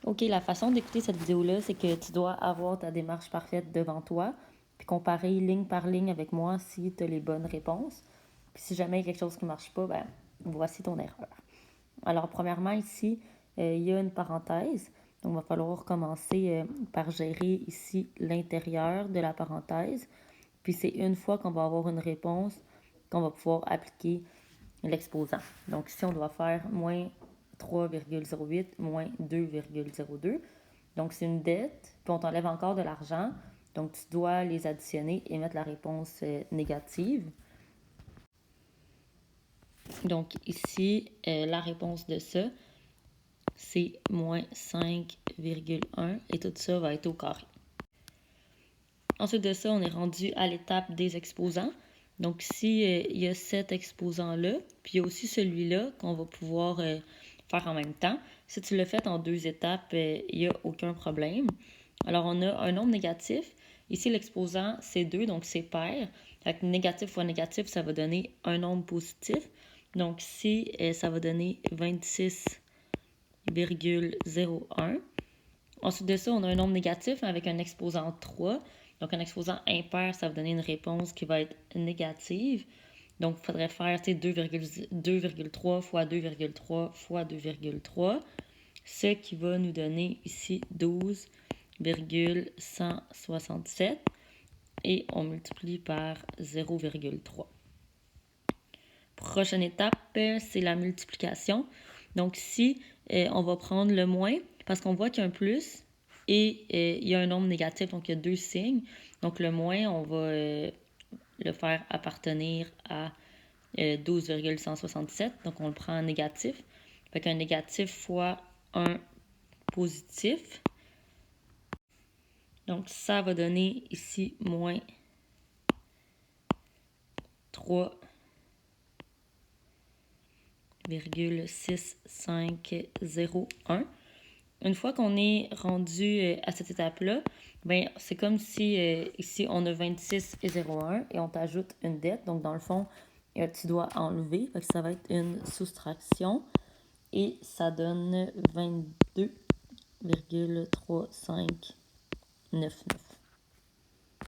OK, la façon d'écouter cette vidéo-là, c'est que tu dois avoir ta démarche parfaite devant toi, puis comparer ligne par ligne avec moi si tu as les bonnes réponses. Puis si jamais il y a quelque chose qui ne marche pas, ben voici ton erreur. Alors, premièrement, ici, il y a une parenthèse. Donc, il va falloir commencer par gérer ici l'intérieur de la parenthèse. Puis c'est une fois qu'on va avoir une réponse qu'on va pouvoir appliquer l'exposant. Donc ici, on doit faire moins 3,08 moins 2,02. Donc c'est une dette, puis on t'enlève encore de l'argent. Donc tu dois les additionner et mettre la réponse négative. Donc ici, la réponse de ça, c'est moins 5,1 et tout ça va être au carré. Ensuite de ça, on est rendu à l'étape des exposants. Donc ici, il y a cet exposant-là, puis il y a aussi celui-là qu'on va pouvoir faire en même temps. Si tu le fais en 2 étapes, il n'y a aucun problème. Alors, on a un nombre négatif. Ici, l'exposant, c'est 2, donc c'est pair. Fait que négatif fois négatif, ça va donner un nombre positif. Donc ici, ça va donner 26,01. Ensuite de ça, on a un nombre négatif avec un exposant 3. Donc, un exposant impair, ça va donner une réponse qui va être négative. Donc, il faudrait faire 2,3 fois 2,3 fois 2,3, ce qui va nous donner ici 12,167 et on multiplie par 0,3. Prochaine étape, c'est la multiplication. Donc ici, on va prendre le moins parce qu'on voit qu'il y a un plus et il y a un nombre négatif, donc il y a 2 signes. Donc le moins, on va le faire appartenir à 12,167. Donc on le prend en négatif. Fait qu'un négatif fois un positif. Donc ça va donner ici moins 3,6501. Une fois qu'on est rendu à cette étape-là, ben, c'est comme si ici on a 26,01 et on t'ajoute une dette. Donc dans le fond, tu dois enlever. Fait que ça va être une soustraction et ça donne 22,3599.